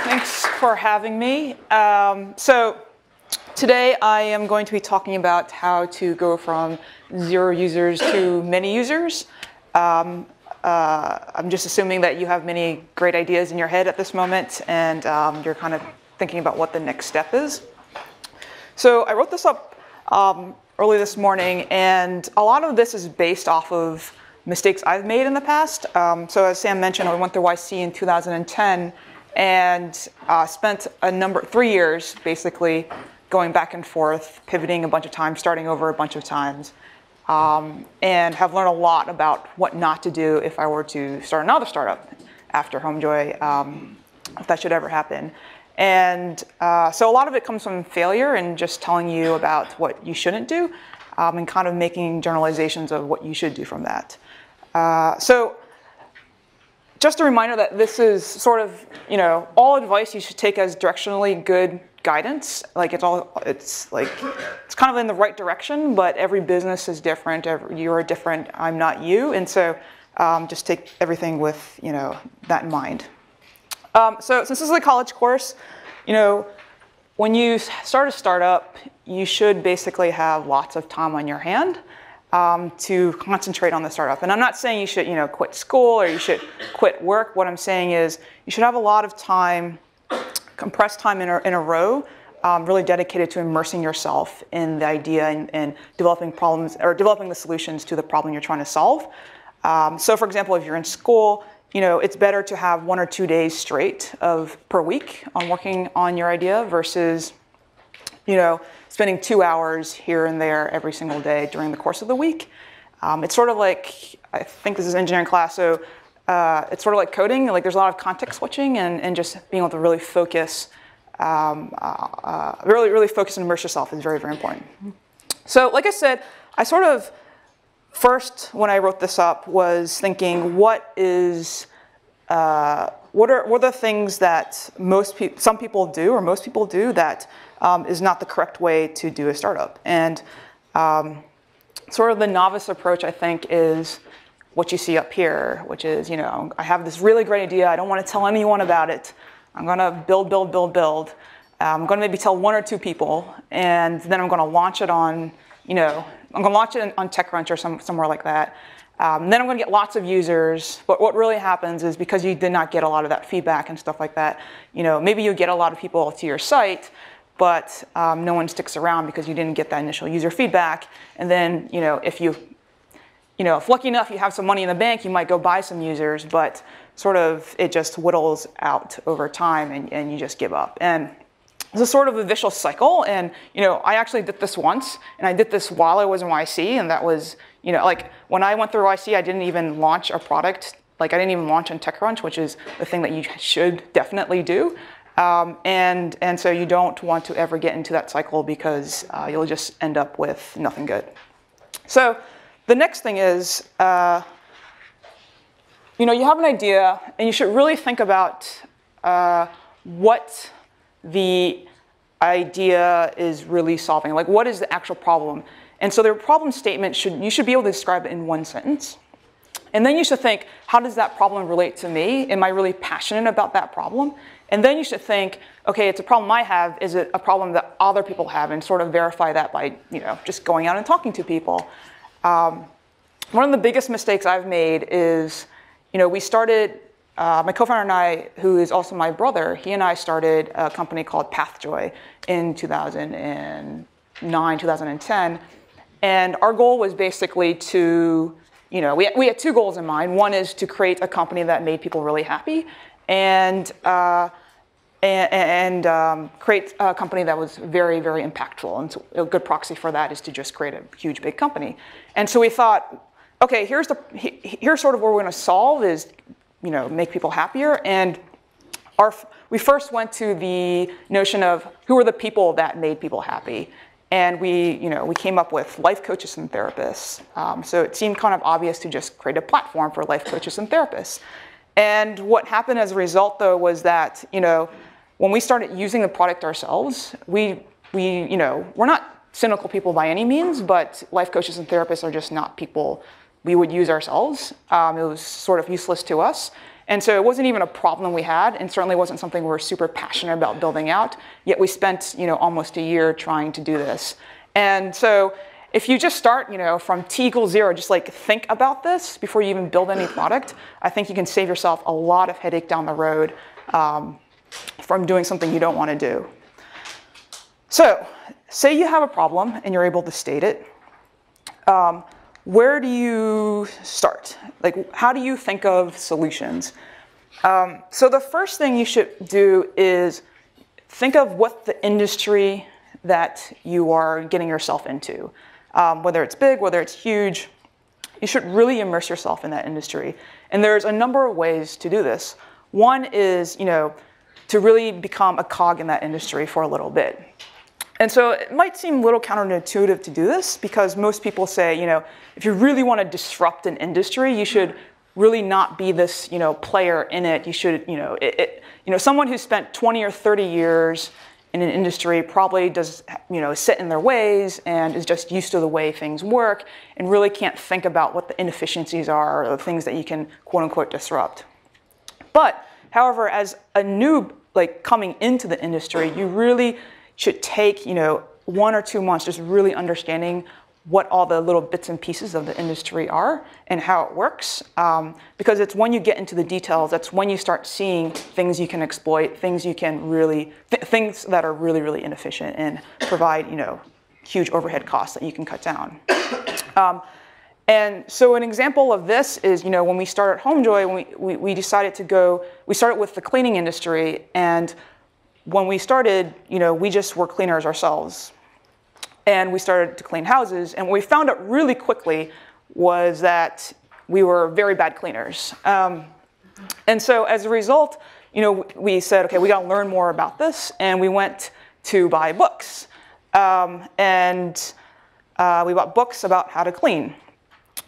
Thanks for having me. So today I am going to be talking about how to go from 0 users to many users. I'm just assuming that you have many great ideas in your head at this moment, and you're kind of thinking about what the next step is. So I wrote this up early this morning, and a lot of this is based off of mistakes I've made in the past. So as Sam mentioned, I went through YC in 2010 and spent 3 years basically going back and forth, pivoting a bunch of times, starting over a bunch of times, and have learned a lot about what not to do if I were to start another startup after HomeJoy, if that should ever happen. And so a lot of it comes from failure and just telling you about what you shouldn't do, and kind of making generalizations of what you should do from that. So just a reminder that this is sort of, all advice you should take as directionally good guidance. Like it's kind of in the right direction, but every business is different. You're different. I'm not you, and so just take everything with that in mind. So since this is a college course, when you start a startup, you should basically have lots of time on your hand to concentrate on the startup. And I'm not saying you should, quit school or you should quit work. What I'm saying is you should have a lot of time, compressed time in a row, really dedicated to immersing yourself in the idea and developing problems or developing the solutions to the problem you're trying to solve. So for example, if you're in school, it's better to have 1 or 2 days straight per week on working on your idea versus, spending 2 hours here and there every single day during the course of the week. It's sort of like, I think this is engineering class, so it's sort of like coding. Like there's a lot of context switching and just being able to really focus, really focus and immerse yourself is very, very important. So like I said, I sort of first, when I wrote this up, was thinking, what are the things that some people do or most people do that is not the correct way to do a startup? And sort of the novice approach, I think, is what you see up here, which is, I have this really great idea. I don't want to tell anyone about it. I'm going to build. I'm going to maybe tell 1 or 2 people, and then I'm going to launch it on, I'm going to launch it on TechCrunch or somewhere like that. Then I'm going to get lots of users. But what really happens is because you did not get a lot of that feedback and stuff like that, maybe you get a lot of people to your site, but no one sticks around because you didn't get that initial user feedback. And then, if lucky enough you have some money in the bank, you might go buy some users, but sort of it just whittles out over time and you just give up. And it's a sort of a vicious cycle. And, I actually did this once, and I did this while I was in YC, and that was, like when I went through YC, I didn't even launch a product. Like I didn't even launch on TechCrunch, which is the thing that you should definitely do. And so you don't want to ever get into that cycle because you'll just end up with nothing good. So the next thing is, you have an idea, and you should really think about what the idea is really solving. Like, what is the actual problem? And so the problem statement you should be able to describe it in 1 sentence. And then you should think, how does that problem relate to me? Am I really passionate about that problem? And then you should think, okay, it's a problem I have. Is it a problem that other people have? And sort of verify that by, just going out and talking to people. One of the biggest mistakes I've made is, we started, my co-founder and I, who is also my brother, he and I started a company called Pathjoy in 2009, 2010. And our goal was basically to, we had 2 goals in mind. One is to create a company that made people really happy, and create a company that was very, very impactful. And so a good proxy for that is to just create a huge, big company. And so we thought, okay, here's sort of where we're going to solve is, make people happier. And we first went to the notion of who are the people that made people happy. And we came up with life coaches and therapists. So it seemed kind of obvious to just create a platform for life coaches and therapists. And what happened as a result, though, was that, when we started using the product ourselves, we're not cynical people by any means, but life coaches and therapists are just not people we would use ourselves. It was sort of useless to us. And so it wasn't even a problem we had, and certainly wasn't something we were super passionate about building out, yet we spent almost a year trying to do this. And so if you just start from t equals 0, just like think about this before you even build any product, I think you can save yourself a lot of headache down the road from doing something you don't want to do. So say you have a problem and you're able to state it. Where do you start? Like, how do you think of solutions? So the first thing you should do is think of what the industry that you are getting yourself into. Whether it's big, whether it's huge, you should really immerse yourself in that industry. And there's a number of ways to do this. One is, to really become a cog in that industry for a little bit. And so it might seem a little counterintuitive to do this because most people say, if you really want to disrupt an industry, you should really not be this, player in it. You should, someone who spent 20 or 30 years in an industry probably does, sit in their ways and is just used to the way things work and really can't think about what the inefficiencies are or the things that you can quote unquote disrupt. But however, as a noob, like coming into the industry, you really should take, 1 or 2 months just really understanding what all the little bits and pieces of the industry are and how it works. Because it's when you get into the details, that's when you start seeing things you can exploit, things you can really, things that are really, really inefficient and provide, huge overhead costs that you can cut down. And so an example of this is, when we started HomeJoy, we decided to go, we started with the cleaning industry, and when we started, we just were cleaners ourselves. And we started to clean houses, and what we found out really quickly was that we were very bad cleaners. And so as a result, we said, okay, we got to learn more about this, and we went to buy books. We bought books about how to clean,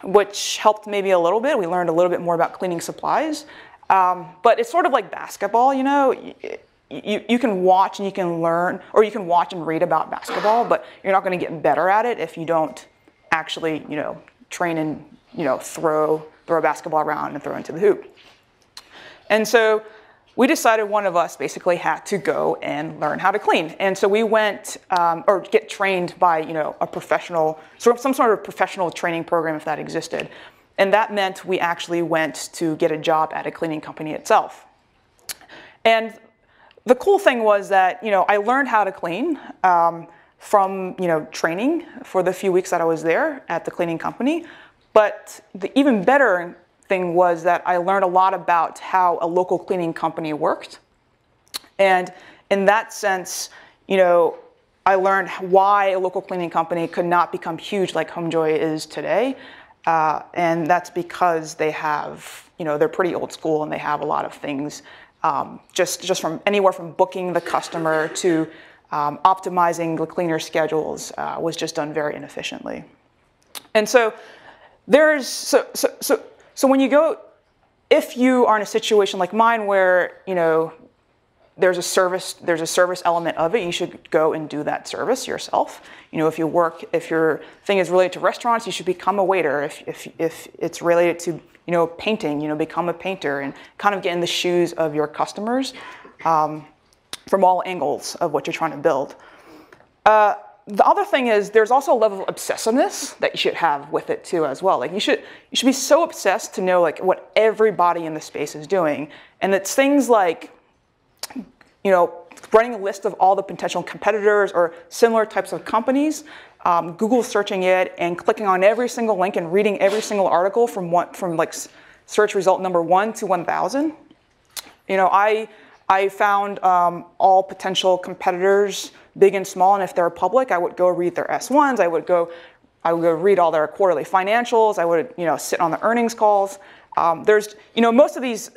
which helped maybe a little bit. We learned a little bit more about cleaning supplies. But it's sort of like basketball, You can watch and you can learn, or you can watch and read about basketball, but you're not going to get better at it if you don't actually, train and, throw a basketball around and throw into the hoop. And so we decided one of us basically had to go and learn how to clean. And so we went, or get trained by, a professional, some sort of professional training program if that existed. And that meant we actually went to get a job at a cleaning company itself. And the cool thing was that, I learned how to clean from, training for the few weeks that I was there at the cleaning company. But the even better thing was that I learned a lot about how a local cleaning company worked. And in that sense, I learned why a local cleaning company could not become huge like HomeJoy is today. And that's because they have, they're pretty old school and they have a lot of things. Just from anywhere from booking the customer to optimizing the cleaner schedules was just done very inefficiently. And so so when you go, if you are in a situation like mine where there's a service element of it, you should go and do that service yourself. If your thing is related to restaurants, you should become a waiter. If it's related to painting, become a painter and kind of get in the shoes of your customers from all angles of what you're trying to build. The other thing is there's also a level of obsessiveness that you should have with it too as well. Like you should be so obsessed to know like what everybody in the space is doing. And it's things like, running a list of all the potential competitors or similar types of companies, Google searching it and clicking on every single link and reading every single article from like search result number 1 to 1,000. I found all potential competitors, big and small, and if they're public, I would go read their S1s. I would go read all their quarterly financials. I would sit on the earnings calls. There's most of these.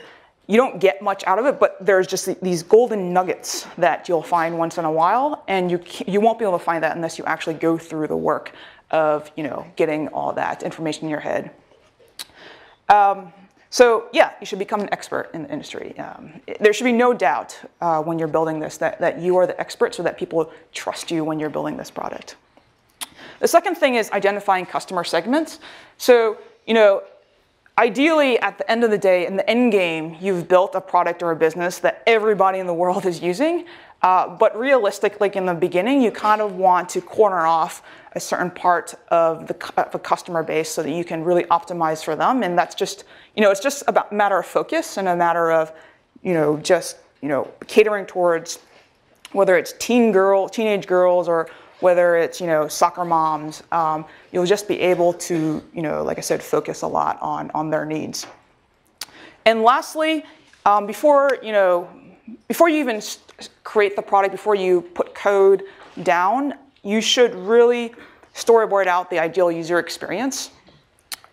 You don't get much out of it, but there's just these golden nuggets that you'll find once in a while, and you won't be able to find that unless you actually go through the work of getting all that information in your head. So yeah, you should become an expert in the industry. There should be no doubt when you're building this that you are the expert, so that people trust you when you're building this product. The second thing is identifying customer segments. So ideally, at the end of the day, in the end game, you've built a product or a business that everybody in the world is using. But realistically, in the beginning, you kind of want to corner off a certain part of the customer base so that you can really optimize for them. And that's just, it's just about a matter of focus and a matter of, just, catering towards whether it's teenage girls or whether it's, soccer moms. You'll just be able to, like I said, focus a lot on their needs. And lastly, before you even create the product, before you put code down, you should really storyboard out the ideal user experience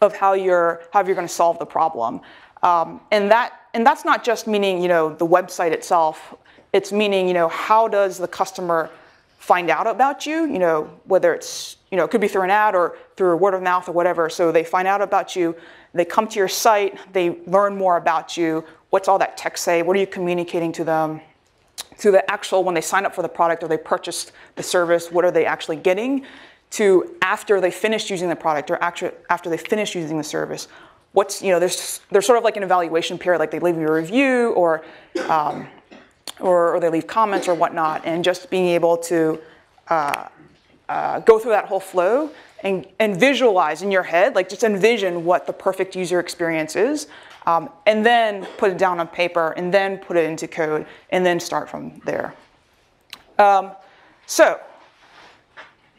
of how you're going to solve the problem. And that's not just meaning, the website itself. It's meaning, how does the customer find out about you? Whether it's, it could be through an ad or through word of mouth or whatever. So they find out about you, they come to your site, they learn more about you. What's all that text say? What are you communicating to them? To the actual, when they sign up for the product or they purchase the service, what are they actually getting? To after they finish using the product or after they finish using the service, what's, there's sort of like an evaluation period, like they leave you a review or they leave comments or whatnot, and just being able to go through that whole flow and visualize in your head, like just envision what the perfect user experience is. And then put it down on paper, and then put it into code, and then start from there. So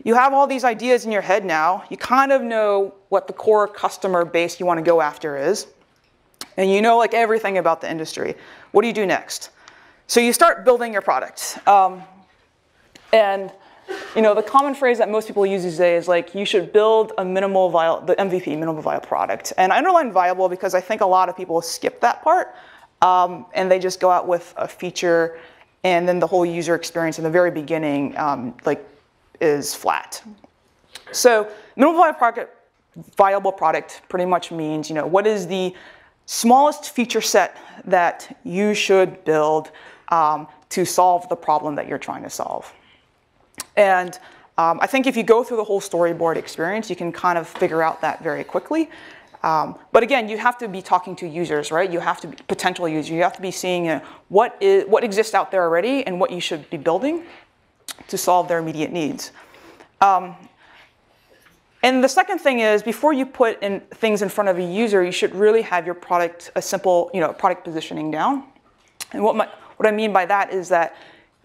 you have all these ideas in your head now. You kind of know what the core customer base you want to go after is. And you know like everything about the industry. What do you do next? So you start building your product. And the common phrase that most people use these days is like, you should build a the MVP, minimal viable product. And I underline viable because I think a lot of people skip that part. And they just go out with a feature, and then the whole user experience in the very beginning is flat. So minimal viable product pretty much means, what is the smallest feature set that you should build to solve the problem that you're trying to solve. And I think if you go through the whole storyboard experience, you can kind of figure out that very quickly. But again, you have to be talking to users, right? You have to be potential users. You have to be seeing what exists out there already and what you should be building to solve their immediate needs. And the second thing is, before you put in things in front of a user, you should really have your product, a simple product positioning down. And what I mean by that is that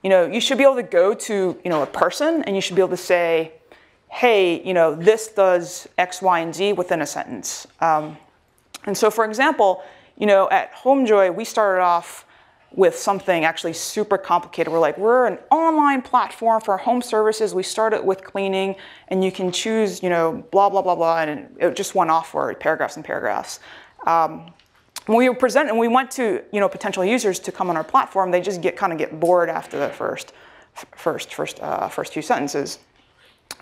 you should be able to go to a person, and you should be able to say, hey, this does X, Y, and Z within a sentence. And so, for example, at HomeJoy, we started off with something actually super complicated. We're an online platform for home services. We started with cleaning, and you can choose, blah, blah, blah, blah, and it just went off for paragraphs and paragraphs. When we went to potential users to come on our platform, they just kind of get bored after the first few sentences.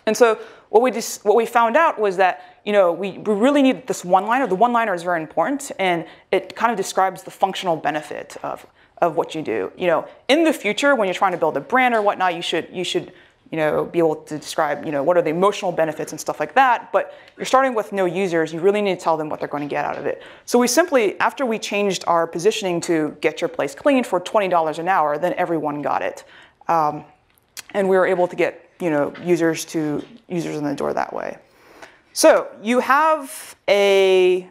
And so what we found out was that we really needed this one-liner. The one-liner is very important, and it kind of describes the functional benefit of what you do. In the future, when you're trying to build a brand or whatnot, you should be able to describe, what are the emotional benefits and stuff like that. But you're starting with no users, you really need to tell them what they're going to get out of it. So we simply, after we changed our positioning to get your place clean for $20 an hour, then everyone got it. And we were able to get, users in the door that way. So you have a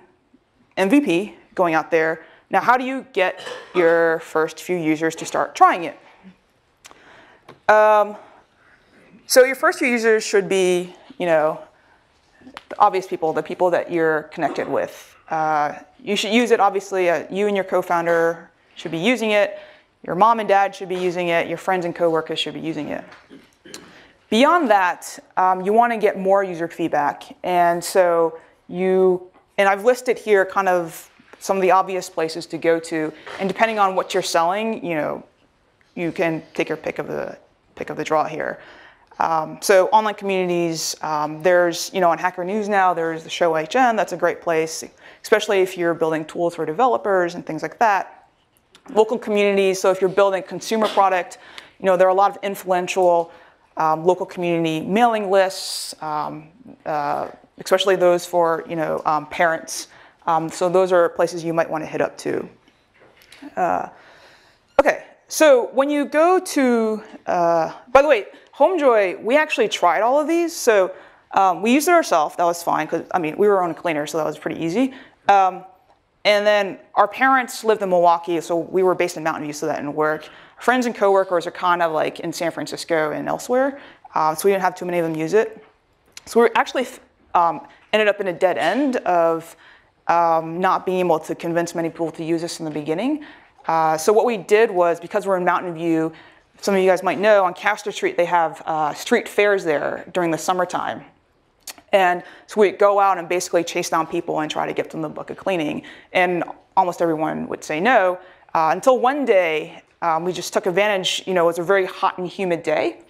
MVP going out there. Now, how do you get your first few users to start trying it? So your first few users should be, the obvious people, the people that you're connected with. You should use it, obviously. You and your co-founder should be using it. Your mom and dad should be using it. Your friends and coworkers should be using it. Beyond that, you want to get more user feedback. And so I've listed here kind of some of the obvious places to go to. And depending on what you're selling, you can take your pick of the draw here. So online communities, there's, on Hacker News now, there's the show HN. That's a great place, especially if you're building tools for developers and things like that. Local communities, so if you're building a consumer product, there are a lot of influential local community mailing lists, especially those for, parents So those are places you might want to hit up too. Okay, so when you go to, by the way, HomeJoy, we actually tried all of these. So we used it ourselves. That was fine because, I mean, we were our own cleaner, so that was pretty easy. And then our parents lived in Milwaukee, so we were based in Mountain View, so that didn't work. Friends and coworkers are kind of like in San Francisco and elsewhere, so we didn't have too many of them use it. So we actually ended up in a dead end of not being able to convince many people to use this in the beginning. So what we did was, because we're in Mountain View, some of you guys might know, on Castor Street they have street fairs there during the summertime. And so we'd go out and basically chase down people and try to get them to book a cleaning. And almost everyone would say no, until one day we just took advantage. You know, it was a very hot and humid day.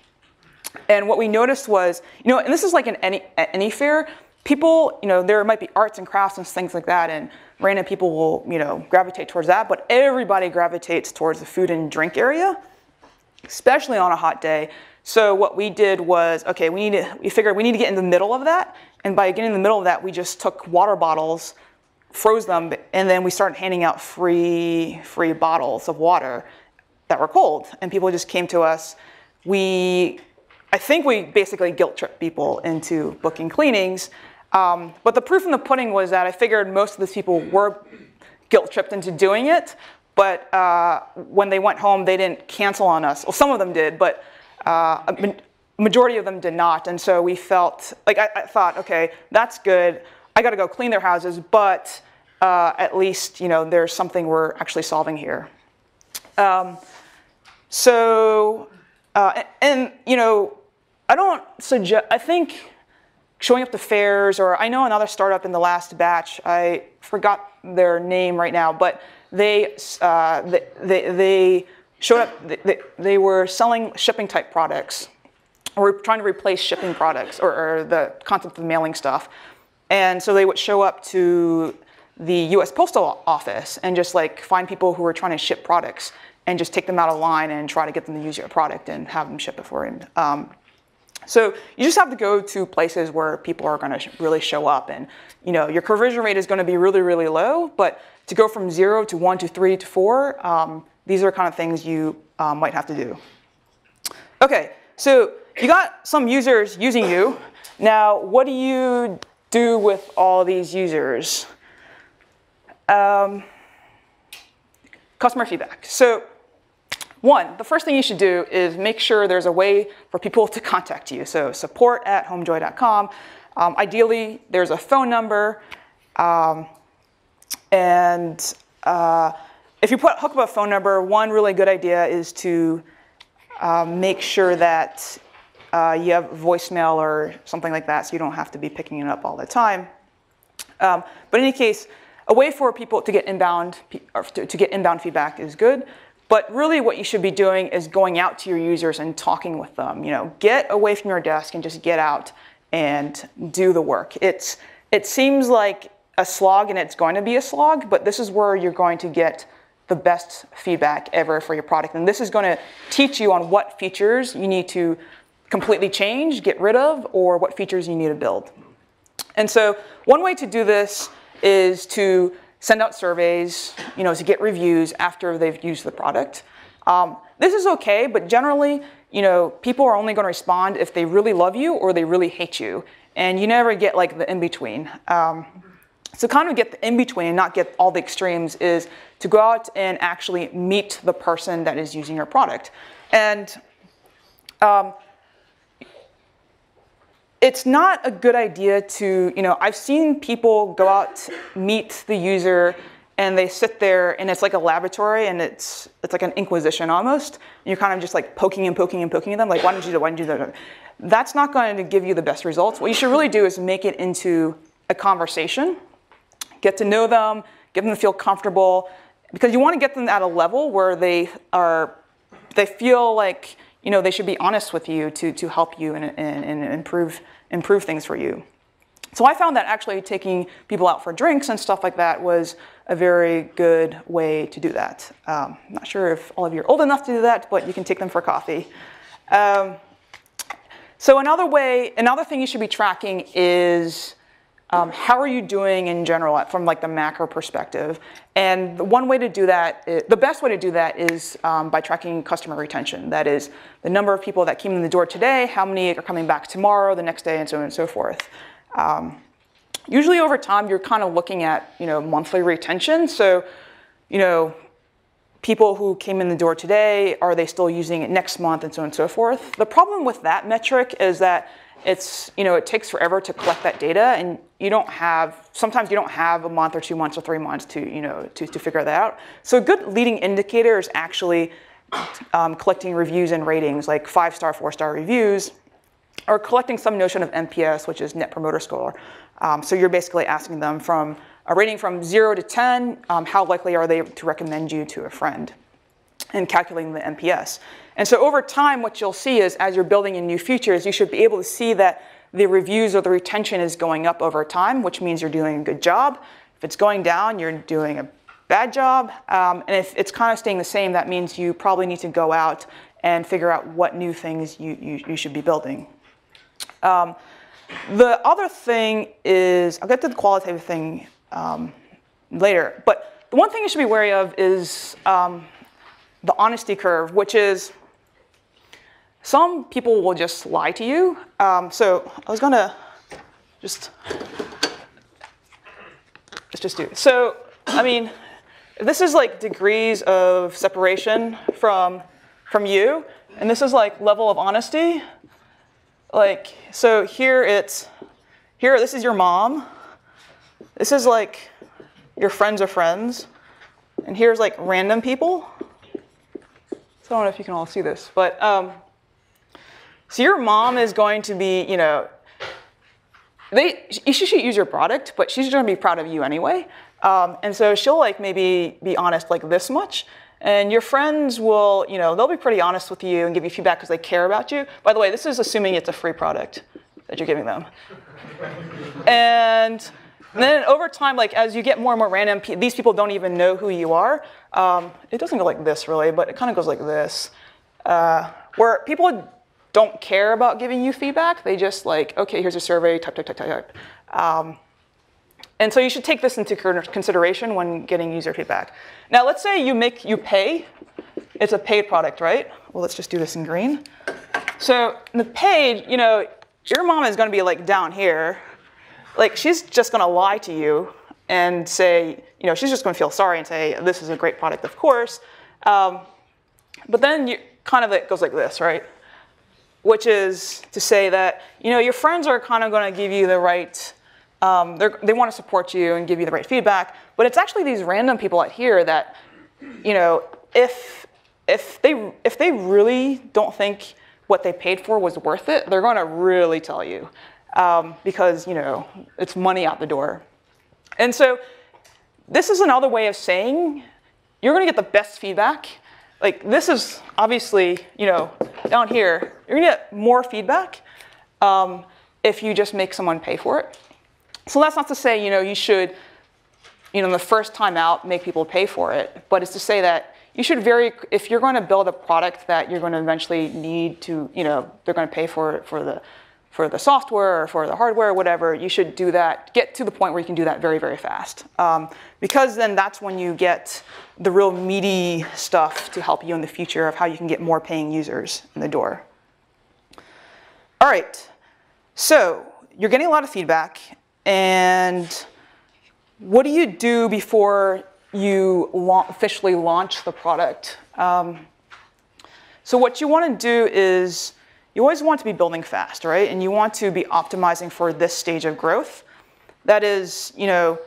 And what we noticed was, you know, and this is like at any fair, people, you know, there might be arts and crafts and things like that, and random people will, you know, gravitate towards that, but everybody gravitates towards the food and drink area, especially on a hot day. So what we did was, okay, we figured we need to get in the middle of that, and by getting in the middle of that, we just took water bottles, froze them, and then we started handing out free bottles of water that were cold, and people just came to us. I think we basically guilt-tripped people into booking cleanings, but the proof in the pudding was that I figured most of these people were guilt-tripped into doing it, but when they went home, they didn't cancel on us. Well, some of them did, but a majority of them did not, and so we felt, like I thought, okay, that's good. I got to go clean their houses, but at least, you know, there's something we're actually solving here. And you know, I think showing up to fairs, or I know another startup in the last batch, I forgot their name right now, but they showed up, they were selling shipping type products, or trying to replace shipping products, or the concept of mailing stuff. And so they would show up to the US Postal Office and just like find people who were trying to ship products and just take them out of line and try to get them to use your product and have them ship it for you. So you just have to go to places where people are going to really show up, and you know, your conversion rate is going to be really, really low, but to go from 0 to 1 to 3 to 4, these are kind of things you might have to do. Okay, so you got some users using you. Now, what do you do with all these users? Customer feedback. So one, the first thing you should do is make sure there's a way for people to contact you. So support@homejoy.com. Ideally, there's a phone number. If you hook up a phone number, one really good idea is to make sure that you have voicemail or something like that, so you don't have to be picking it up all the time. But in any case, a way for people to get inbound feedback is good. But really what you should be doing is going out to your users and talking with them. You know, get away from your desk and just get out and do the work. It seems like a slog, and it's going to be a slog, but this is where you're going to get the best feedback ever for your product. And this is going to teach you on what features you need to completely change, get rid of, or what features you need to build. And so one way to do this is to send out surveys, you know, to get reviews after they've used the product. This is okay, but generally, you know, people are only going to respond if they really love you or they really hate you, and you never get like the in-between. So kind of get the in-between and not get all the extremes is to go out and actually meet the person that is using your product. And it's not a good idea to, you know, I've seen people go out, meet the user, and they sit there, and it's like a laboratory, and it's like an inquisition almost. And you're kind of just like poking and poking and poking at them, like, why didn't you do that, why didn't you do that? That's not going to give you the best results. What you should really do is make it into a conversation, get to know them, get them to feel comfortable, because you want to get them at a level where they feel like, you know, they should be honest with you to help you and improve things for you. So I found that actually taking people out for drinks and stuff like that was a very good way to do that. I'm not sure if all of you are old enough to do that, but you can take them for coffee. So another thing you should be tracking is how are you doing in general from like the macro perspective? And the one way to do that, the best way to do that is by tracking customer retention. That is the number of people that came in the door today, how many are coming back tomorrow, the next day, and so on and so forth. Usually over time, you're kind of looking at, monthly retention. So, people who came in the door today, are they still using it next month, and so on and so forth. The problem with that metric is that it takes forever to collect that data, and sometimes you don't have a month or 2 months or 3 months to figure that out. So a good leading indicator is actually collecting reviews and ratings, like 5-star, 4-star reviews, or collecting some notion of NPS, which is Net Promoter Score. So you're basically asking them from a rating from 0 to 10, how likely are they to recommend you to a friend, and calculating the NPS. And so over time, what you'll see is as you're building in new features, you should be able to see that the reviews or the retention is going up over time, which means you're doing a good job. If it's going down, you're doing a bad job. And if it's kind of staying the same, that means you probably need to go out and figure out what new things you should be building. The other thing is, I'll get to the qualitative thing later, but the one thing you should be wary of is the honesty curve, which is some people will just lie to you. So I was gonna let's just do it. So, I mean, this is like degrees of separation from you, and this is like level of honesty. Like, so here this is your mom. This is like your friends of friends. And here's like random people. So I don't know if you can all see this, but so your mom is going to be, you should use your product, but she's going to be proud of you anyway. And so she'll like maybe be honest like this much. And your friends will, they'll be pretty honest with you and give you feedback because they care about you. By the way, this is assuming it's a free product that you're giving them. And then over time, like as you get more and more random, these people don't even know who you are. It doesn't go like this really, but it kind of goes like this, where people don't care about giving you feedback. They just like, okay, here's a survey, type. And so you should take this into consideration when getting user feedback. Now, let's say you pay. It's a paid product, right? Well, let's just do this in green. So in the paid, your mom is going to be like down here. Like she's just going to lie to you and say, she's just going to feel sorry and say, this is a great product, of course. But then it goes like this, right? Which is to say that, your friends are kind of going to give you the right, they want to support you and give you the right feedback, but it's actually these random people out here that, if they really don't think what they paid for was worth it, they're going to really tell you, because it's money out the door. And so this is another way of saying you're going to get the best feedback. Like this is obviously, down here, you're going to get more feedback if you just make someone pay for it. So that's not to say, you should, the first time out, make people pay for it. But it's to say that you should if you're going to build a product that you're going to eventually need to, they're going to pay for it for the software or for the hardware or whatever, you should do that, get to the point where you can do that very, very fast. Because then that's when you get the real meaty stuff to help you in the future of how you can get more paying users in the door. All right, so you're getting a lot of feedback. And what do you do before you officially launch the product? So what you want to do is you always want to be building fast, right? And you want to be optimizing for this stage of growth. That is, you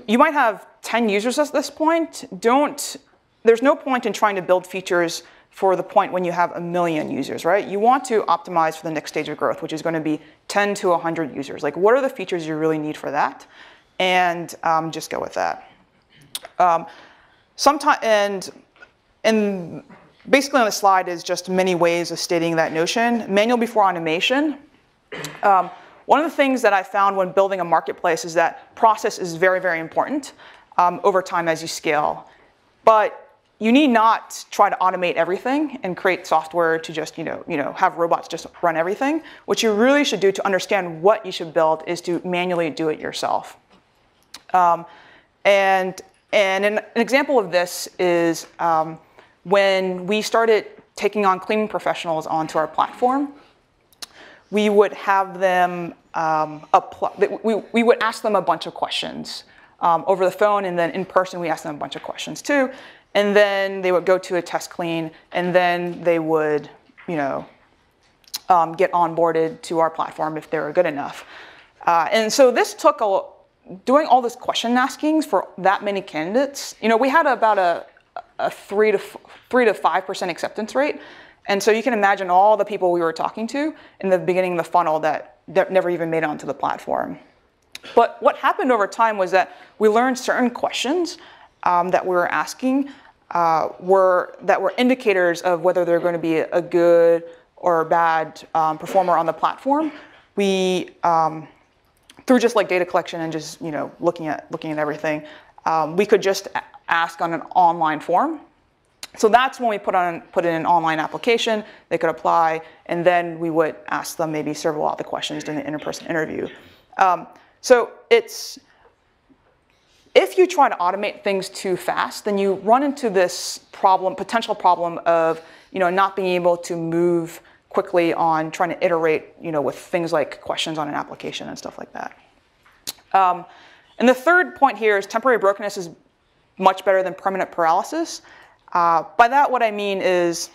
might have 10 users at this point. There's no point in trying to build features for the point when you have 1 million users, right? You want to optimize for the next stage of growth, which is going to be 10 to 100 users. Like, what are the features you really need for that? And just go with that. And basically on the slide is just many ways of stating that notion. Manual before automation. One of the things that I found when building a marketplace is that process is very, very important over time as you scale. But you need not try to automate everything and create software to just have robots just run everything. What you really should do to understand what you should build is to manually do it yourself. And an example of this is when we started taking on cleaning professionals onto our platform, we would have them we would ask them a bunch of questions over the phone, and then in person we asked them a bunch of questions too. And then they would go to a test clean, and then they would get onboarded to our platform if they were good enough. And so this took doing all this question askings for that many candidates. We had about a 3 to 5% acceptance rate. And so you can imagine all the people we were talking to in the beginning of the funnel that never even made it onto the platform. But what happened over time was that we learned certain questions that we were asking were indicators of whether they're going to be a good or bad performer on the platform. We, through just like data collection and just looking at everything, we could just ask on an online form. So that's when we put in an online application. They could apply, and then we would ask them maybe several of the questions during the in-person interview. So if you try to automate things too fast, then you run into this potential problem of not being able to move quickly on trying to iterate with things like questions on an application and stuff like that. And the third point here is temporary brokenness is much better than permanent paralysis. By that, what I mean is,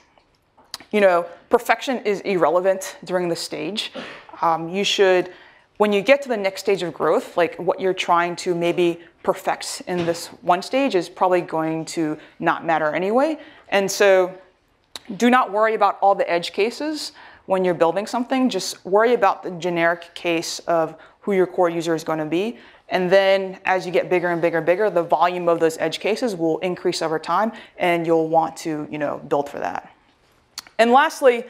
perfection is irrelevant during this stage. You should, when you get to the next stage of growth, like what you're trying to maybe perfect in this one stage is probably going to not matter anyway. And so do not worry about all the edge cases when you're building something. Just worry about the generic case of who your core user is going to be. And then as you get bigger and bigger and bigger, the volume of those edge cases will increase over time, and you'll want to build for that. And lastly,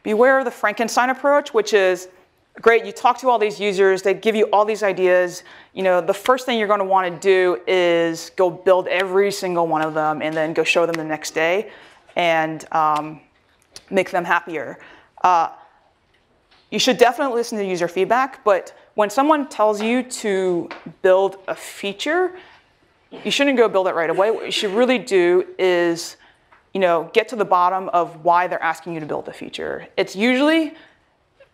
beware of the Frankenstein approach, which is, great, you talk to all these users, they give you all these ideas. The first thing you're going to want to do is go build every single one of them and then go show them the next day and make them happier. You should definitely listen to user feedback, but when someone tells you to build a feature, you shouldn't go build it right away. What you should really do is, get to the bottom of why they're asking you to build a feature. It's usually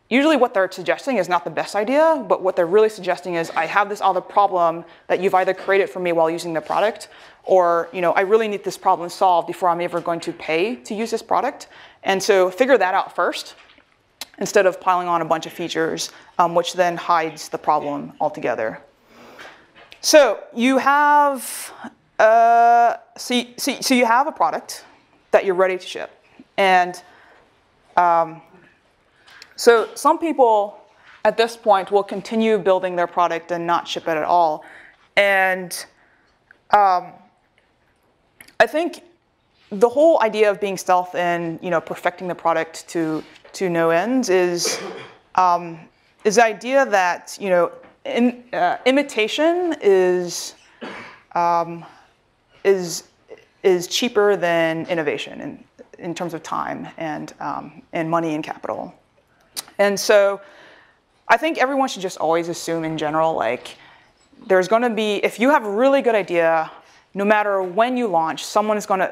what they're suggesting is not the best idea, but what they're really suggesting is, I have this other problem that you've either created for me while using the product, or I really need this problem solved before I'm ever going to pay to use this product. And so figure that out first, instead of piling on a bunch of features, which then hides the problem altogether. So you have you have a product that you're ready to ship, and so some people at this point will continue building their product and not ship it at all. And I think the whole idea of being stealth and perfecting the product to no ends is the idea that imitation is cheaper than innovation in terms of time and money and capital. And so I think everyone should just always assume in general, like, there's going to be, if you have a really good idea, no matter when you launch, someone's going to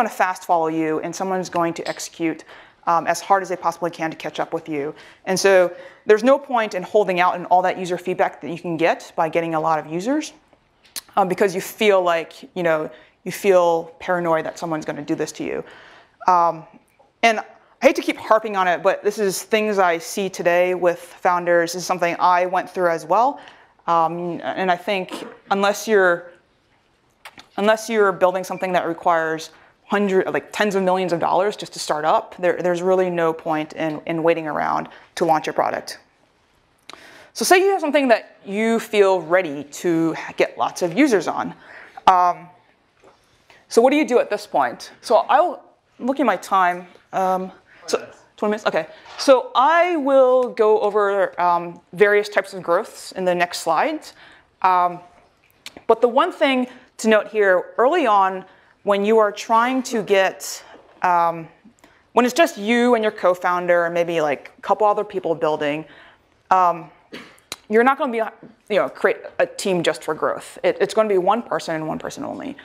fast follow you, and someone's going to execute as hard as they possibly can to catch up with you. And so there's no point in holding out in all that user feedback that you can get by getting a lot of users, because you feel like, you feel paranoid that someone's going to do this to you. And I hate to keep harping on it, but this is things I see today with founders. This is something I went through as well. And I think unless you're building something that requires tens of millions of dollars just to start up, there's really no point in waiting around to launch your product. So say you have something that you feel ready to get lots of users on. So what do you do at this point? So I'm looking at my time. So 20 minutes? Okay. So I will go over various types of growths in the next slides. But the one thing to note here, early on, when you are trying to get, when it's just you and your co-founder and maybe like a couple other people building, you're not going to be, create a team just for growth. It's going to be one person and one person only.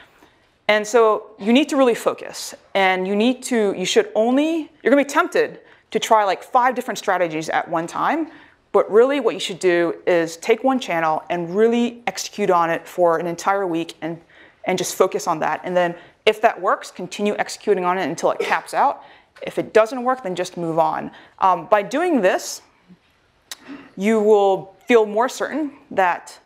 And so you need to really focus, and you're going to be tempted to try like 5 different strategies at one time, but really what you should do is take one channel and really execute on it for an entire week and just focus on that. And then if that works, continue executing on it until it caps out. If it doesn't work, then just move on. By doing this, you will feel more certain that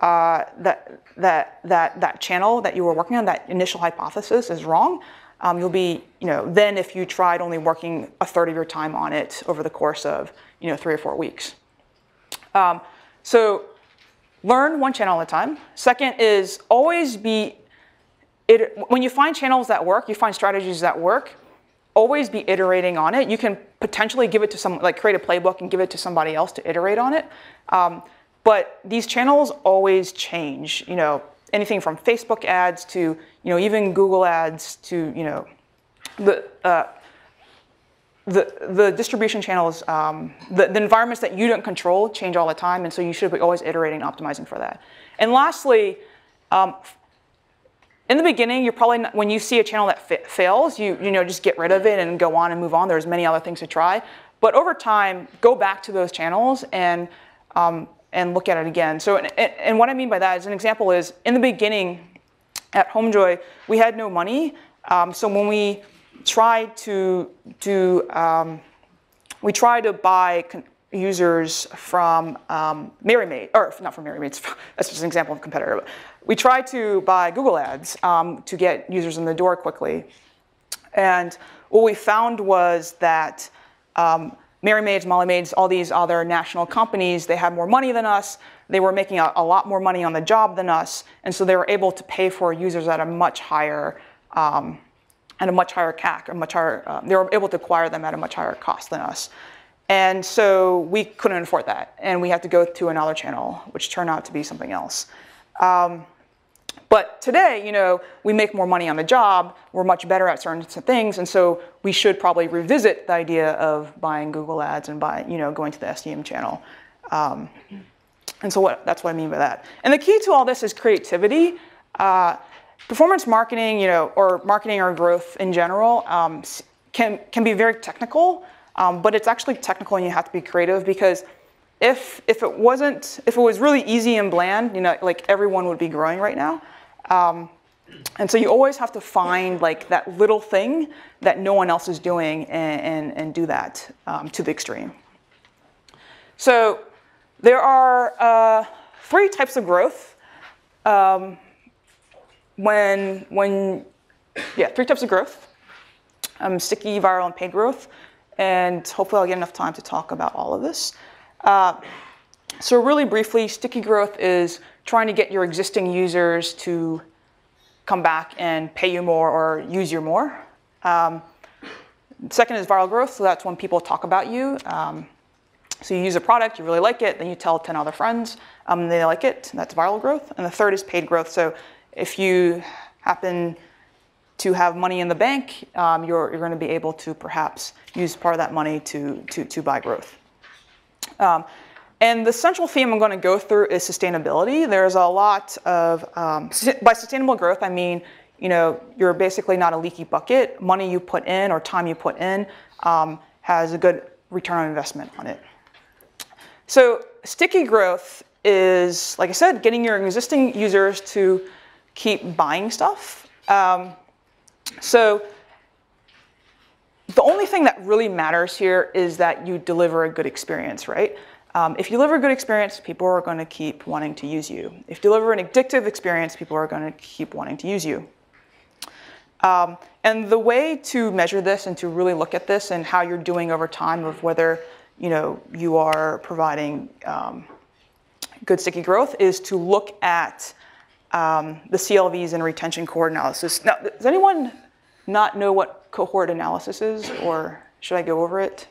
that channel that you were working on, that initial hypothesis, is wrong. You'll be, then if you tried only working a third of your time on it over the course of, 3 or 4 weeks. So learn one channel at a time. Second is always when you find channels that work, you find strategies that work, always be iterating on it. You can potentially give it to someone, like create a playbook and give it to somebody else to iterate on it. But these channels always change, anything from Facebook ads to, even Google ads to, the distribution channels, the environments that you don't control change all the time. And so you should be always iterating and optimizing for that. And lastly, in the beginning, you're probably not, when you see a channel that fails, you just get rid of it and go on and move on. There's many other things to try. But over time, go back to those channels and look at it again. So, and what I mean by that is, an example is, in the beginning at HomeJoy, we had no money. So when we tried to buy users from MaryMade, or not from MaryMade, that's just an example of a competitor. But we tried to buy Google ads to get users in the door quickly. And what we found was that MaryMade's, Molly-Made's, all these other national companies, they had more money than us. They were making a lot more money on the job than us. And so they were able to pay for users at a much higher CAC, they were able to acquire them at a much higher cost than us. And so we couldn't afford that. And we had to go to another channel, which turned out to be something else. But today, we make more money on the job. We're much better at certain things. And so we should probably revisit the idea of buying Google ads and going to the SEM channel. And so that's what I mean by that. And the key to all this is creativity. Performance marketing, or marketing or growth in general, can be very technical, but it's actually technical and you have to be creative, because if it was really easy and bland, like everyone would be growing right now. And so you always have to find like that little thing that no one else is doing and do that to the extreme. So there are 3 types of growth. 3 types of growth: sticky, viral, and paid growth. And hopefully I'll get enough time to talk about all of this. So really briefly, sticky growth is trying to get your existing users to come back and pay you more or use you more. Second is viral growth. So that's when people talk about you. So you use a product, you really like it, then you tell 10 other friends, they like it. That's viral growth. And the third is paid growth. So if you happen to have money in the bank, you're going to be able to perhaps use part of that money to buy growth. And the central theme I'm going to go through is sustainability. There's a lot of, by sustainable growth, I mean, you're basically not a leaky bucket. Money you put in or time you put in has a good return on investment on it. So sticky growth is, like I said, getting your existing users to keep buying stuff. So the only thing that really matters here is that you deliver a good experience, right? If you deliver a good experience, people are going to keep wanting to use you. If you deliver an addictive experience, people are going to keep wanting to use you. And the way to measure this and to really look at this and how you're doing over time of whether you are providing good sticky growth is to look at the CLVs and retention cohort analysis. Now, does anyone not know what cohort analysis is, or should I go over it?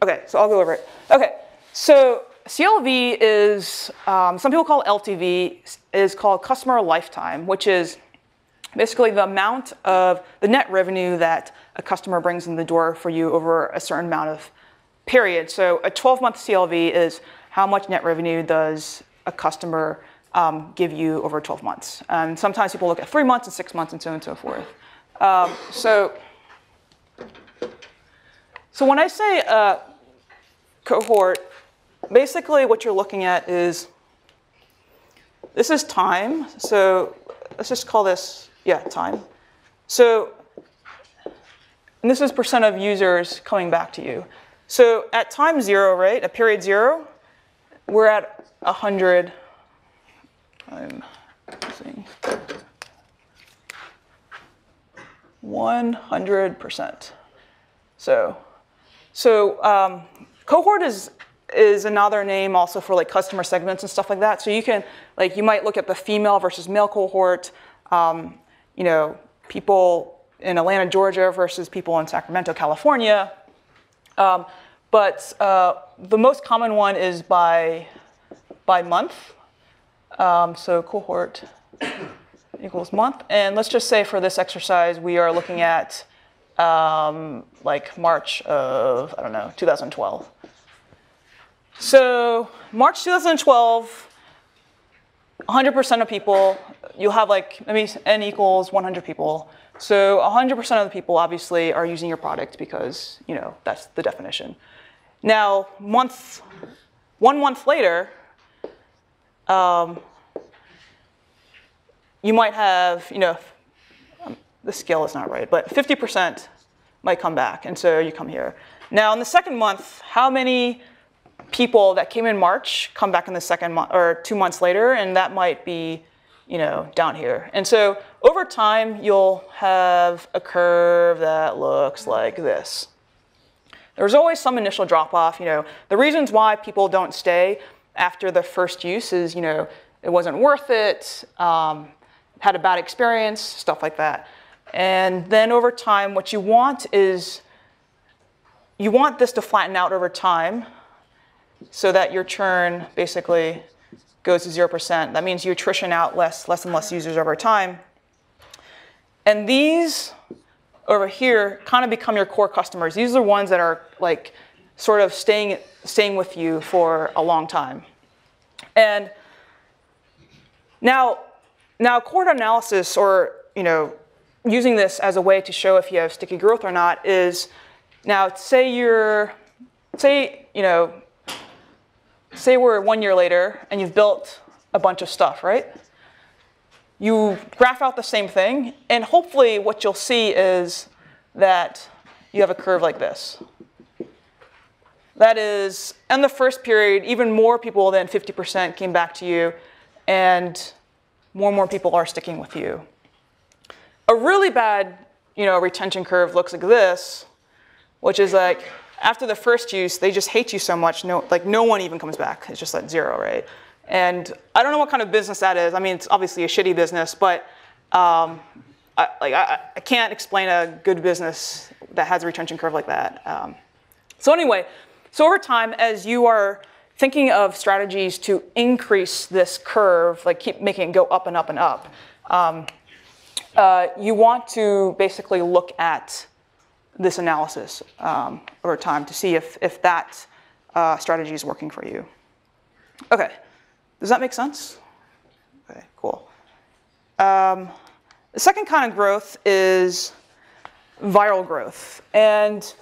Okay, so I'll go over it. Okay, so CLV is, some people call it LTV, is called customer lifetime, which is basically the amount of the net revenue that a customer brings in the door for you over a certain amount of period. So a 12-month CLV is how much net revenue does a customer give you over 12 months. And sometimes people look at 3 months and 6 months and so on and so forth. So when I say cohort, basically what you're looking at is, this is time. So let's just call this, yeah, time. So, and this is percent of users coming back to you. So at time 0, right, at period 0, we're at 100. I'm using 100%. So cohort is another name also for like customer segments and stuff like that. So you can, like, you might look at the female versus male cohort, you know, people in Atlanta, Georgia versus people in Sacramento, California. But the most common one is by month. So cohort equals month. And let's just say for this exercise, we are looking at like March of, I don't know, 2012. So March 2012, 100% of people, you'll have like, maybe n equals 100 people. So 100% of the people obviously are using your product because, you know, that's the definition. Now, 1 month later, you might have, you know, the scale is not right, but 50% might come back, and so you come here. Now, in the second month, how many people that came in March come back in the second month, or 2 months later, and that might be, you know, down here. And so over time, you'll have a curve that looks like this. There's always some initial drop-off. You know, the reasons why people don't stay after the first use is, you know, it wasn't worth it, had a bad experience, stuff like that. And then over time, what you want is, you want this to flatten out over time so that your churn basically goes to 0%. That means you attrition out less and less users over time. And these over here kind of become your core customers. These are the ones that are like sort of staying with you for a long time. And now cohort analysis, or, you know, using this as a way to show if you have sticky growth or not, is, now say we're 1 year later and you've built a bunch of stuff, right? You graph out the same thing, and hopefully what you'll see is that you have a curve like this. That is, in the first period, even more people than 50% came back to you, and more people are sticking with you. A really bad, you know, retention curve looks like this, which is like, after the first use, they just hate you so much, no one even comes back. It's just like 0, right? And I don't know what kind of business that is. I mean, it's obviously a shitty business, but I can't explain a good business that has a retention curve like that. So anyway, so over time, as you are thinking of strategies to increase this curve, like keep making it go up and up and up, you want to basically look at this analysis over time to see if that strategy is working for you. Okay, does that make sense? Okay, cool. The second kind of growth is viral growth. And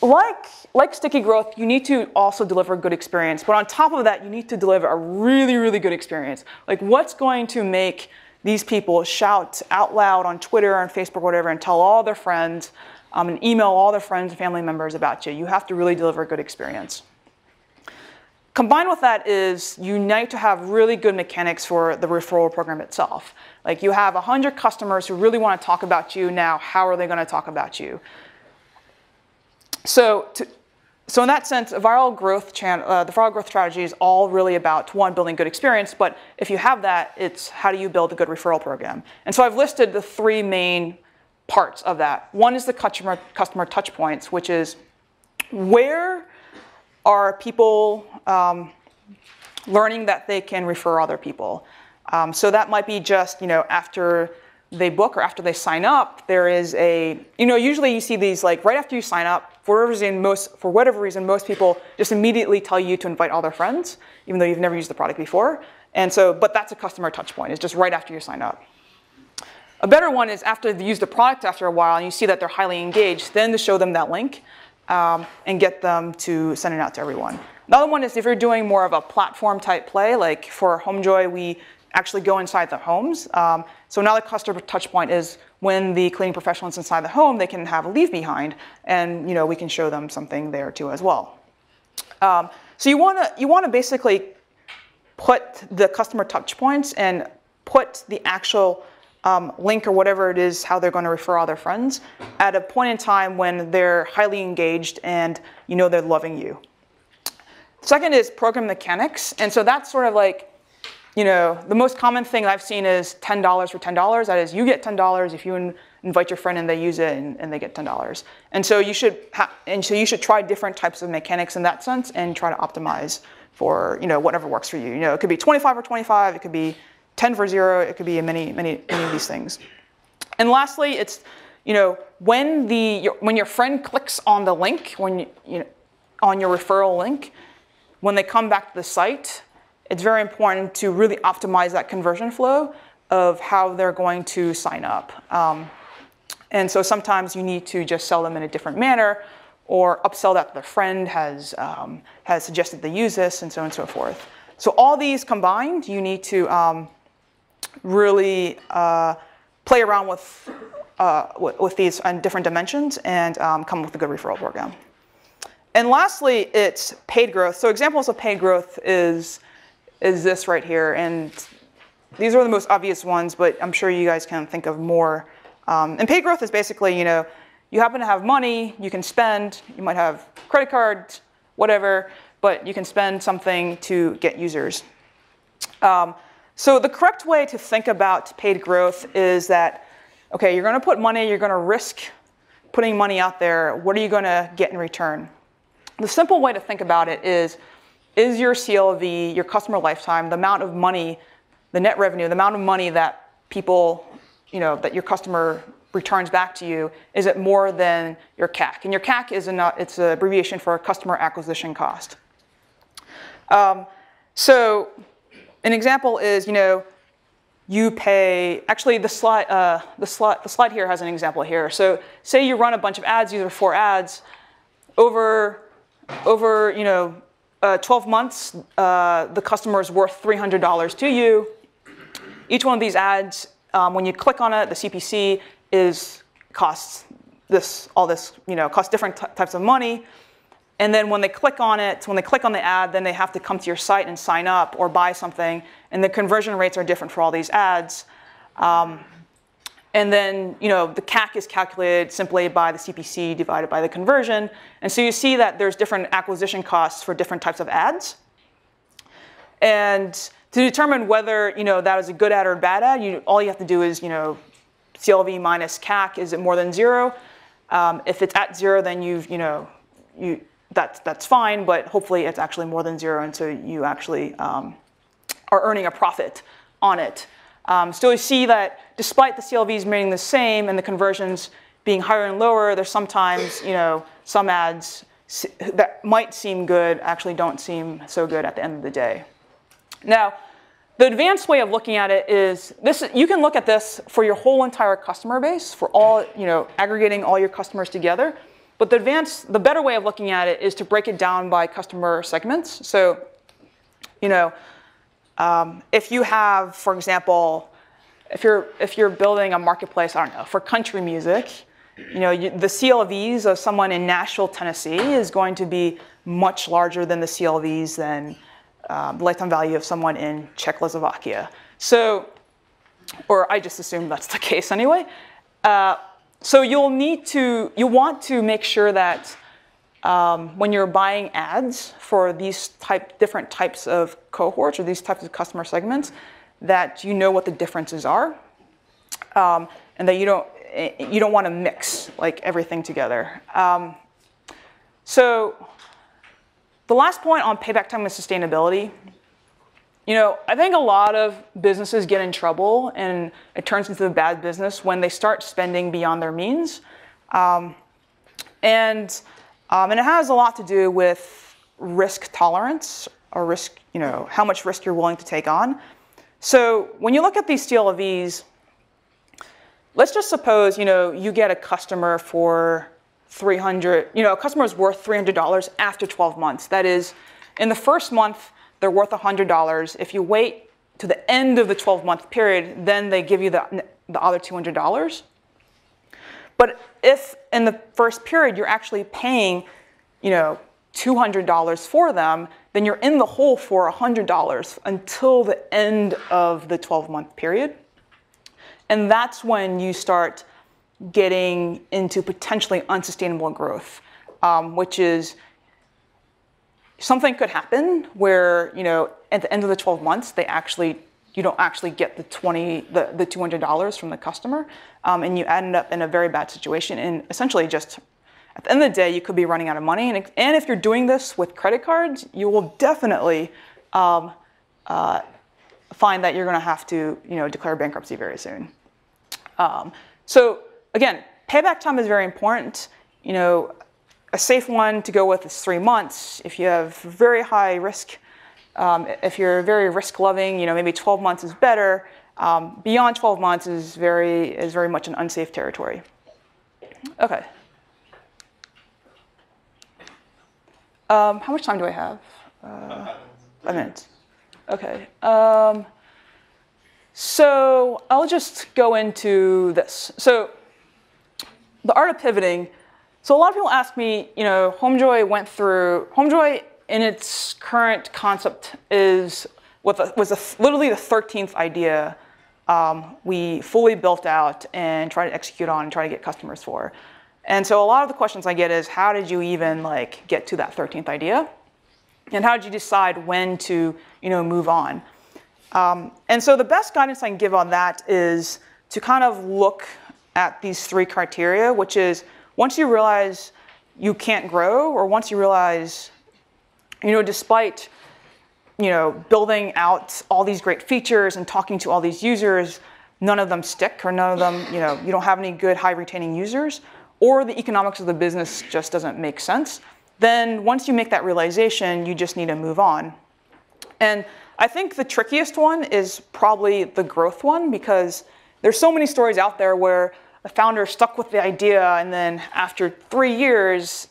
like sticky growth, you need to also deliver a good experience. But on top of that, you need to deliver a really, really good experience. Like, what's going to make these people shout out loud on Twitter, on Facebook, whatever, and tell all their friends, and email all their friends and family members about you? You have to really deliver a good experience. Combined with that is you need to have really good mechanics for the referral program itself. Like, you have 100 customers who really want to talk about you. Now, how are they going to talk about you? So in that sense, the viral growth strategy is all really about, one, building good experience. But if you have that, it's how do you build a good referral program? And so I've listed the 3 main parts of that. One is the customer touch points, which is where are people learning that they can refer other people. So that might be just, after they book or after they sign up, there is a, usually you see these like right after you sign up, for whatever reason, most people just immediately tell you to invite all their friends, even though you've never used the product before. And so, but that's a customer touch point. It's just right after you sign up. A better one is after they use the product after a while and you see that they're highly engaged, then to show them that link and get them to send it out to everyone. Another one is if you're doing more of a platform type play, like for HomeJoy, we actually go inside the homes. So another customer touch point is when the cleaning professional is inside the home, they can have a leave behind, and we can show them something there too as well. So you want to basically put the customer touch points and put the actual link or whatever it is, how they're going to refer all their friends, at a point in time when they're highly engaged and they're loving you. Second is program mechanics, and so that's sort of like, the most common thing I've seen is $10 for $10. That is, you get $10 if you invite your friend and they use it, and they get $10. And so you should try different types of mechanics in that sense and try to optimize for whatever works for you. It could be 25 for 25. It could be 10 for 0. It could be many of these things. And lastly, it's when your friend clicks on the link, on your referral link, when they come back to the site, it's very important to really optimize that conversion flow of how they're going to sign up. And so sometimes you need to just sell them in a different manner, or upsell that their friend has suggested they use this, and so on and so forth. So all these combined, you need to really play around with these on different dimensions and come up with a good referral program. And lastly, it's paid growth. So examples of paid growth is this right here, and these are the most obvious ones, but I'm sure you guys can think of more. And paid growth is basically, you happen to have money, you can spend, you might have credit cards, whatever, but you can spend something to get users. So the correct way to think about paid growth is that, okay, you're going to put money, you're going to risk putting money out there. What are you going to get in return? The simple way to think about it is your CLV, your customer lifetime, the amount of money, the net revenue, the amount of money that people, that your customer returns back to you, is it more than your CAC? And your CAC is it's an abbreviation for customer acquisition cost. So an example is, you pay, actually the slide here has an example here. So say you run a bunch of ads, these are 4 ads, over 12 months, the customer is worth $300 to you. Each one of these ads, when you click on it, the CPC costs different types of money. And then when they click on it, when they click on the ad, then they have to come to your site and sign up or buy something. And the conversion rates are different for all these ads. And then, the CAC is calculated simply by the CPC divided by the conversion. And so you see that there's different acquisition costs for different types of ads. And to determine whether, that is a good ad or a bad ad, all you have to do is, CLV minus CAC, is it more than 0? If it's at 0, then that's fine, but hopefully it's actually more than 0, and so you actually are earning a profit on it. So you see that despite the CLVs remaining the same and the conversions being higher and lower, there's sometimes, some ads that might seem good actually don't seem so good at the end of the day. Now, the advanced way of looking at it is this. You can look at this for your whole entire customer base, for all, aggregating all your customers together. But the better way of looking at it is to break it down by customer segments. So, if you have, for example, if you're building a marketplace, I don't know, for country music, the CLVs of someone in Nashville, Tennessee is going to be much larger than the CLVs than the lifetime value of someone in Czechoslovakia. So, or I just assume that's the case anyway. So you want to make sure that when you're buying ads for these different types of cohorts or these types of customer segments, that you know what the differences are, and that you don't want to mix like everything together. So The last point on payback time and sustainability, I think a lot of businesses get in trouble and it turns into a bad business when they start spending beyond their means. And it has a lot to do with risk tolerance or risk, how much risk you're willing to take on. So when you look at these CLVs, let's just suppose, you get a customer for a customer is worth $300 after 12 months. That is, in the first month, they're worth $100. If you wait to the end of the 12-month period, then they give you the other $200. But if in the first period you're actually paying, $200 for them, then you're in the hole for $100 until the end of the 12-month period. And that's when you start getting into potentially unsustainable growth, which is something could happen where, at the end of the 12 months, you don't actually get the $200 from the customer, and you end up in a very bad situation. And essentially just at the end of the day, you could be running out of money. And if you're doing this with credit cards, you will definitely find that you're going to have to, declare bankruptcy very soon. So again, payback time is very important. A safe one to go with is 3 months. If you have very high risk, if you're very risk loving, maybe 12 months is better. Beyond 12 months is very much an unsafe territory. Okay. How much time do I have? 5 minutes. Okay. So I'll just go into this. So the art of pivoting. So a lot of people ask me, HomeJoy in its current concept was literally the 13th idea we fully built out and tried to execute on and try to get customers for. And so a lot of the questions I get is, how did you even get to that 13th idea? And how did you decide when to move on? And so the best guidance I can give on that is to kind of look at these 3 criteria, which is once you realize you can't grow, or once you realize, despite, building out all these great features and talking to all these users, none of them stick, or none of them, you don't have any good high retaining users, or the economics of the business just doesn't make sense, then once you make that realization, you just need to move on. And I think the trickiest one is probably the growth one, because there's so many stories out there where the founder stuck with the idea, and then after 3 years,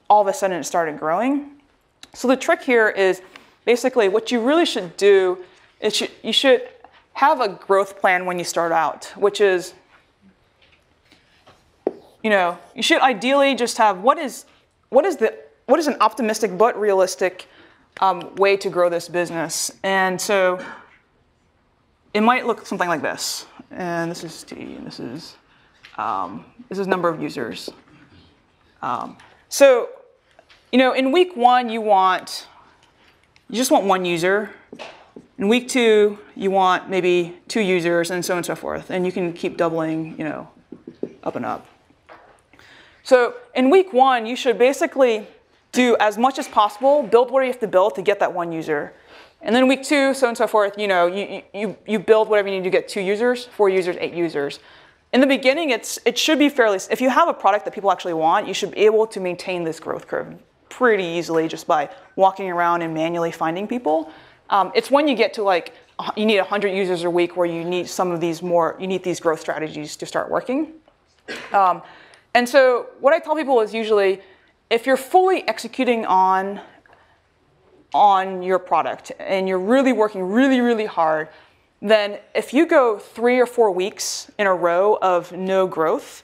all of a sudden it started growing. So the trick here is basically what you really should do is you should have a growth plan when you start out, which is, you should ideally just have what is an optimistic but realistic way to grow this business. And so it might look something like this. And this is T, and this is number of users. So, in week 1, you just want 1 user. In week 2, you want maybe 2 users, and so on and so forth. And you can keep doubling, up and up. So in week 1, you should basically do as much as possible, build what you have to build to get that 1 user. And then week 2, so on and so forth, you build whatever you need to get 2 users, 4 users, 8 users. In the beginning, it should be fairly, if you have a product that people actually want, you should be able to maintain this growth curve pretty easily just by walking around and manually finding people. It's when you get to you need 100 users a week where you need you need these growth strategies to start working. And so what I tell people is usually, if you're fully executing on your product and you're really working really, really hard, then if you go 3 or 4 weeks in a row of no growth,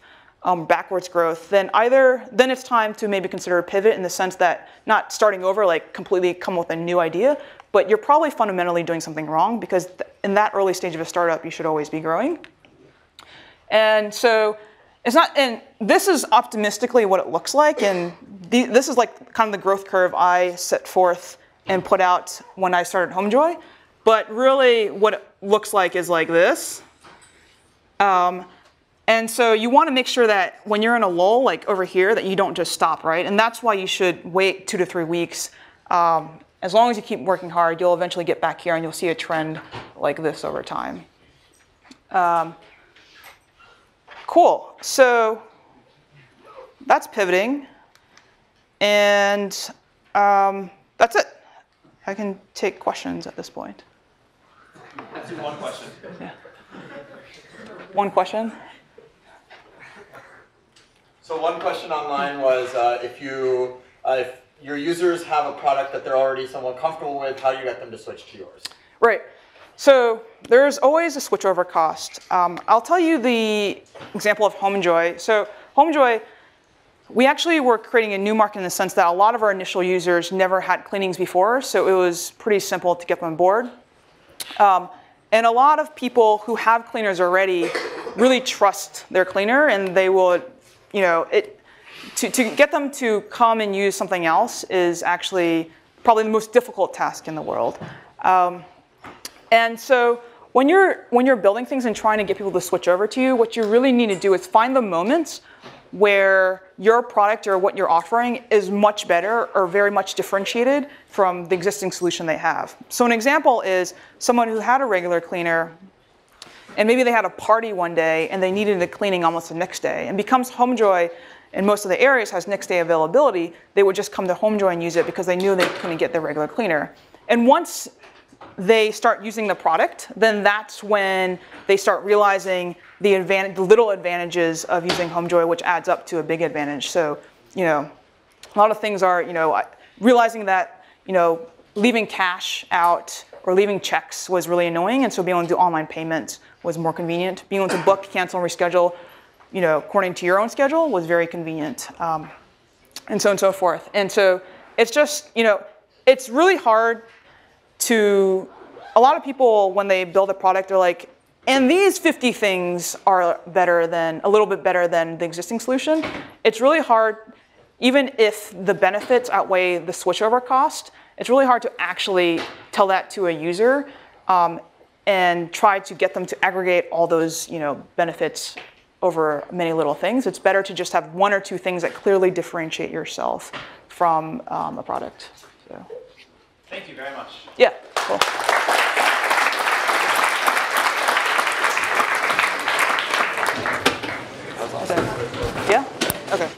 backwards growth, then it's time to maybe consider a pivot in the sense that not starting over, completely come with a new idea, but you're probably fundamentally doing something wrong, because in that early stage of a startup, you should always be growing. And so and this is optimistically what it looks like, and this is kind of the growth curve I set forth and put out when I started HomeJoy. But really what it looks like is like this. And so you want to make sure that when you're in a lull, over here, that you don't just stop, right? And that's why you should wait 2 to 3 weeks As long as you keep working hard, you'll eventually get back here and you'll see a trend like this over time. Cool. So that's pivoting. And that's it. I can take questions at this point. Let's do one question. Yeah. One question? So one question online was if your users have a product that they're already somewhat comfortable with, how do you get them to switch to yours? Right. So there's always a switchover cost. I'll tell you the example of HomeJoy. So HomeJoy, we actually were creating a new market in the sense that a lot of our initial users never had cleanings before, so it was pretty simple to get them on board. And a lot of people who have cleaners already really trust their cleaner, and they will, to get them to come and use something else is actually probably the most difficult task in the world. And so when you're building things and trying to get people to switch over to you, what you really need to do is find the moments where your product or what you're offering is much better or very much differentiated from the existing solution they have. So an example is someone who had a regular cleaner and maybe they had a party one day and they needed a cleaning almost the next day. And because HomeJoy in most of the areas has next day availability, they would just come to HomeJoy and use it because they knew they couldn't get their regular cleaner. And once they start using the product, then that's when they start realizing the little advantages of using HomeJoy, which adds up to a big advantage. So, a lot of things are, realizing that, leaving cash out or leaving checks was really annoying, and so being able to do online payments was more convenient. Being able to book, cancel, and reschedule, according to your own schedule was very convenient, and so on and so forth. And so it's just, it's really hard to, a lot of people when they build a product are like, and these 50 things are a little bit better than the existing solution. It's really hard, even if the benefits outweigh the switchover cost, it's really hard to actually tell that to a user and try to get them to aggregate all those benefits over many little things. It's better to just have one or two things that clearly differentiate yourself from a product. So. Thank you very much. Yeah, cool. Okay. Yeah? Okay.